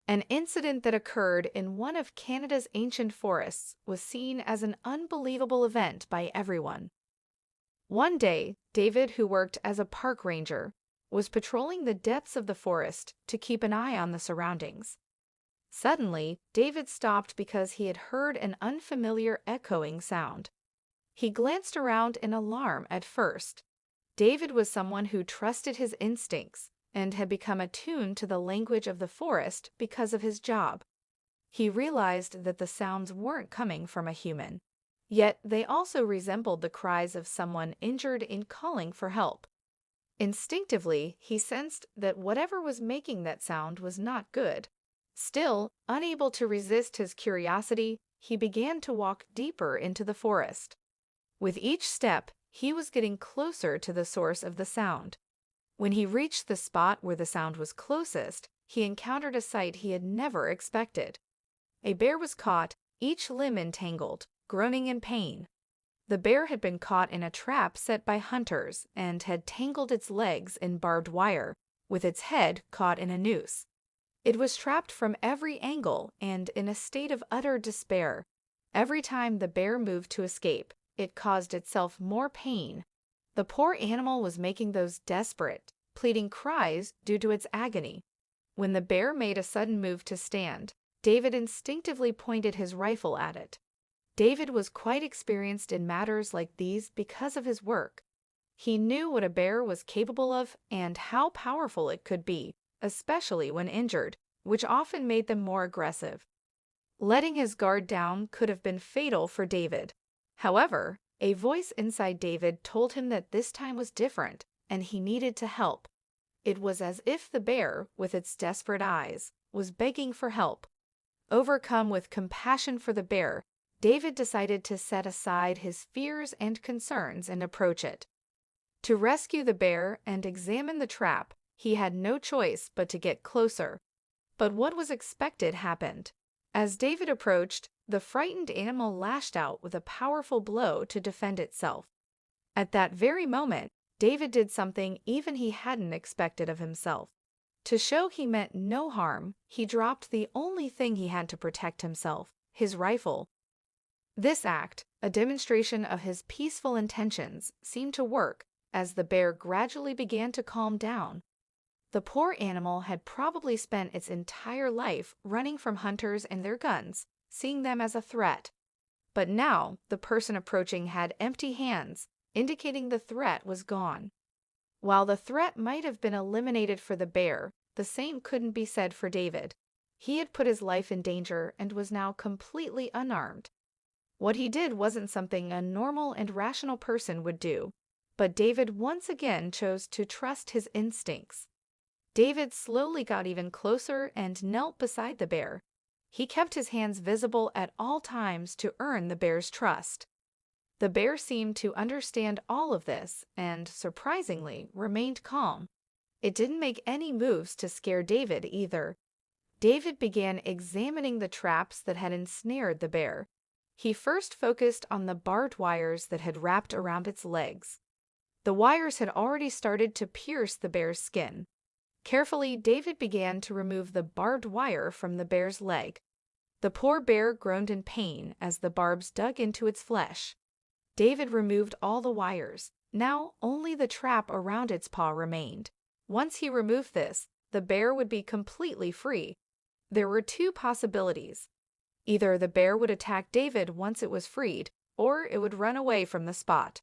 An incident that occurred in one of Canada's ancient forests was seen as an unbelievable event by everyone. One day, David, who worked as a park ranger, was patrolling the depths of the forest to keep an eye on the surroundings. Suddenly, David stopped because he had heard an unfamiliar echoing sound. He glanced around in alarm at first. David was someone who trusted his instincts and had become attuned to the language of the forest because of his job. He realized that the sounds weren't coming from a human, yet they also resembled the cries of someone injured in calling for help. Instinctively, he sensed that whatever was making that sound was not good. Still, unable to resist his curiosity, he began to walk deeper into the forest. With each step, he was getting closer to the source of the sound. When he reached the spot where the sound was closest, he encountered a sight he had never expected. A bear was caught, each limb entangled, groaning in pain. The bear had been caught in a trap set by hunters and had tangled its legs in barbed wire, with its head caught in a noose. It was trapped from every angle and in a state of utter despair. Every time the bear moved to escape, it caused itself more pain. The poor animal was making those desperate, pleading cries due to its agony. When the bear made a sudden move to stand, David instinctively pointed his rifle at it. David was quite experienced in matters like these because of his work. He knew what a bear was capable of and how powerful it could be, especially when injured, which often made them more aggressive. Letting his guard down could have been fatal for David. However, a voice inside David told him that this time was different, and he needed to help. It was as if the bear, with its desperate eyes, was begging for help. Overcome with compassion for the bear, David decided to set aside his fears and concerns and approach it. To rescue the bear and examine the trap, he had no choice but to get closer. But what was expected happened. As David approached, the frightened animal lashed out with a powerful blow to defend itself. At that very moment, David did something even he hadn't expected of himself. To show he meant no harm, he dropped the only thing he had to protect himself, his rifle. This act, a demonstration of his peaceful intentions, seemed to work as the bear gradually began to calm down. The poor animal had probably spent its entire life running from hunters and their guns, seeing them as a threat. But now the person approaching had empty hands, indicating the threat was gone. While the threat might have been eliminated for the bear, the same couldn't be said for David. He had put his life in danger and was now completely unarmed. What he did wasn't something a normal and rational person would do, but David once again chose to trust his instincts. David slowly got even closer and knelt beside the bear. He kept his hands visible at all times to earn the bear's trust. The bear seemed to understand all of this and, surprisingly, remained calm. It didn't make any moves to scare David either. David began examining the traps that had ensnared the bear. He first focused on the barbed wires that had wrapped around its legs. The wires had already started to pierce the bear's skin. Carefully, David began to remove the barbed wire from the bear's leg. The poor bear groaned in pain as the barbs dug into its flesh. David removed all the wires. Now only the trap around its paw remained. Once he removed this, the bear would be completely free. There were two possibilities. Either the bear would attack David once it was freed, or it would run away from the spot.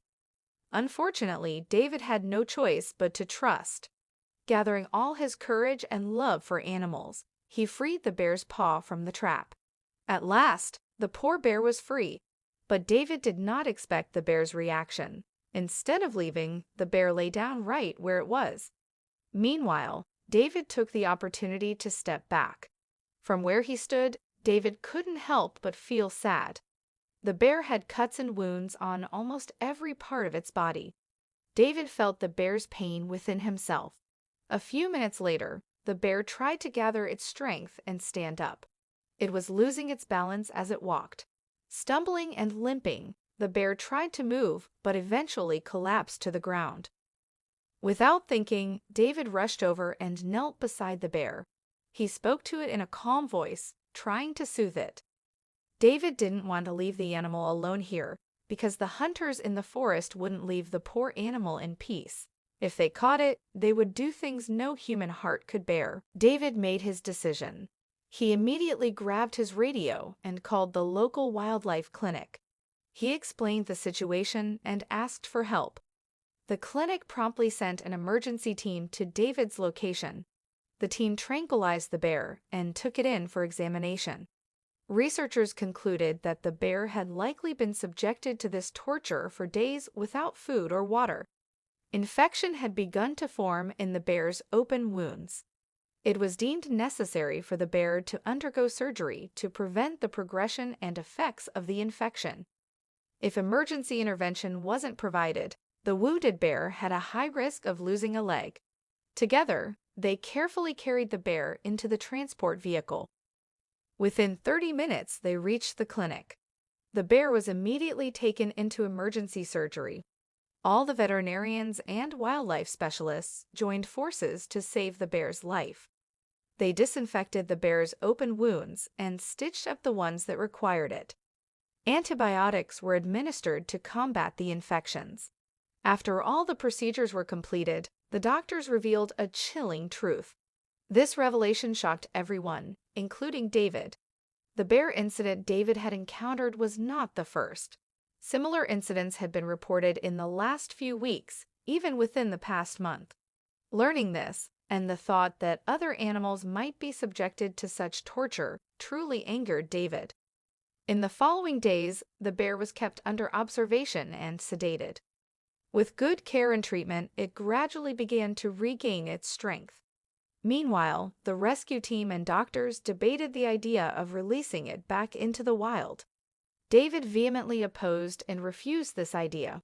Unfortunately, David had no choice but to trust. Gathering all his courage and love for animals, he freed the bear's paw from the trap. At last, the poor bear was free, but David did not expect the bear's reaction. Instead of leaving, the bear lay down right where it was. Meanwhile, David took the opportunity to step back. From where he stood, David couldn't help but feel sad. The bear had cuts and wounds on almost every part of its body. David felt the bear's pain within himself. A few minutes later, the bear tried to gather its strength and stand up. It was losing its balance as it walked. Stumbling and limping, the bear tried to move but eventually collapsed to the ground. Without thinking, David rushed over and knelt beside the bear. He spoke to it in a calm voice, trying to soothe it. David didn't want to leave the animal alone here, because the hunters in the forest wouldn't leave the poor animal in peace. If they caught it, they would do things no human heart could bear. David made his decision. He immediately grabbed his radio and called the local wildlife clinic. He explained the situation and asked for help. The clinic promptly sent an emergency team to David's location. The team tranquilized the bear and took it in for examination. Researchers concluded that the bear had likely been subjected to this torture for days without food or water. Infection had begun to form in the bear's open wounds. It was deemed necessary for the bear to undergo surgery to prevent the progression and effects of the infection. If emergency intervention wasn't provided, the wounded bear had a high risk of losing a leg. Together, they carefully carried the bear into the transport vehicle. Within 30 minutes, they reached the clinic. The bear was immediately taken into emergency surgery. All the veterinarians and wildlife specialists joined forces to save the bear's life. They disinfected the bear's open wounds and stitched up the ones that required it. Antibiotics were administered to combat the infections. After all the procedures were completed, the doctors revealed a chilling truth. This revelation shocked everyone, including David. The bear incident David had encountered was not the first. Similar incidents had been reported in the last few weeks, even within the past month. Learning this, and the thought that other animals might be subjected to such torture, truly angered David. In the following days, the bear was kept under observation and sedated. With good care and treatment, it gradually began to regain its strength. Meanwhile, the rescue team and doctors debated the idea of releasing it back into the wild. David vehemently opposed and refused this idea.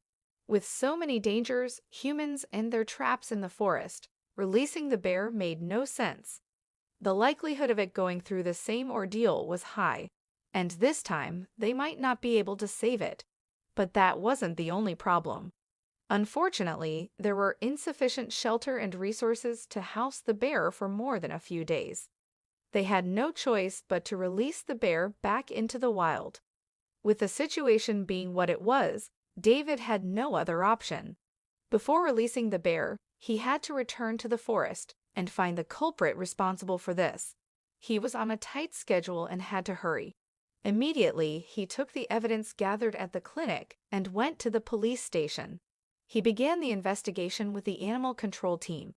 With so many dangers, humans, and their traps in the forest, releasing the bear made no sense. The likelihood of it going through the same ordeal was high, and this time they might not be able to save it. But that wasn't the only problem. Unfortunately, there were insufficient shelter and resources to house the bear for more than a few days. They had no choice but to release the bear back into the wild. With the situation being what it was, David had no other option. Before releasing the bear, he had to return to the forest and find the culprit responsible for this. He was on a tight schedule and had to hurry. Immediately, he took the evidence gathered at the clinic and went to the police station. He began the investigation with the animal control team.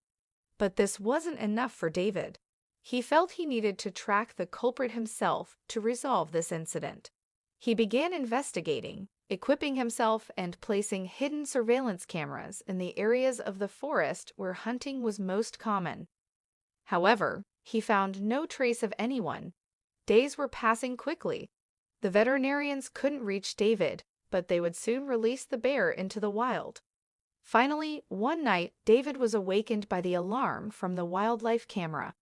But this wasn't enough for David. He felt he needed to track the culprit himself to resolve this incident. He began investigating, equipping himself and placing hidden surveillance cameras in the areas of the forest where hunting was most common. However, he found no trace of anyone. Days were passing quickly. The veterinarians couldn't reach David, but they would soon release the bear into the wild. Finally, one night, David was awakened by the alarm from the wildlife camera.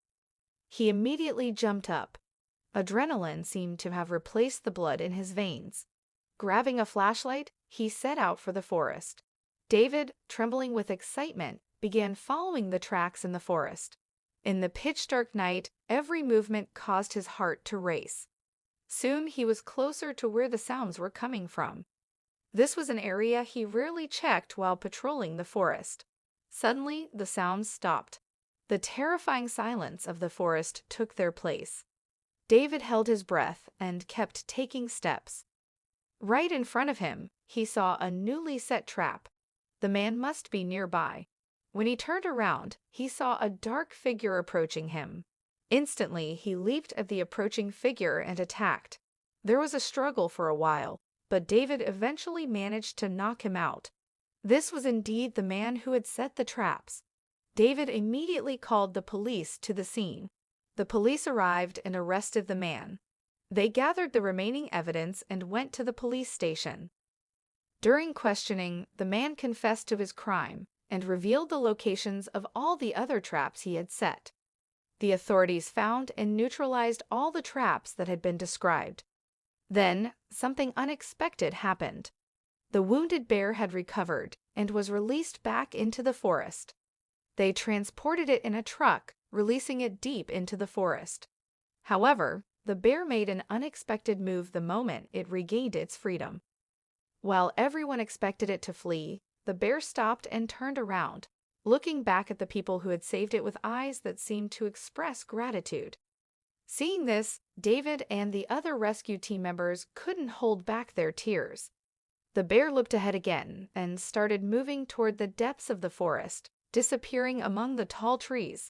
He immediately jumped up. Adrenaline seemed to have replaced the blood in his veins. Grabbing a flashlight, he set out for the forest. David, trembling with excitement, began following the tracks in the forest. In the pitch-dark night, every movement caused his heart to race. Soon he was closer to where the sounds were coming from. This was an area he rarely checked while patrolling the forest. Suddenly, the sounds stopped. The terrifying silence of the forest took their place. David held his breath and kept taking steps. Right in front of him, he saw a newly set trap. The man must be nearby. When he turned around, he saw a dark figure approaching him. Instantly, he leaped at the approaching figure and attacked. There was a struggle for a while, but David eventually managed to knock him out. This was indeed the man who had set the traps. David immediately called the police to the scene. The police arrived and arrested the man. They gathered the remaining evidence and went to the police station. During questioning, the man confessed to his crime and revealed the locations of all the other traps he had set. The authorities found and neutralized all the traps that had been described. Then, something unexpected happened. The wounded bear had recovered and was released back into the forest. They transported it in a truck, releasing it deep into the forest. However, the bear made an unexpected move the moment it regained its freedom. While everyone expected it to flee, the bear stopped and turned around, looking back at the people who had saved it with eyes that seemed to express gratitude. Seeing this, David and the other rescue team members couldn't hold back their tears. The bear looked ahead again and started moving toward the depths of the forest, disappearing among the tall trees.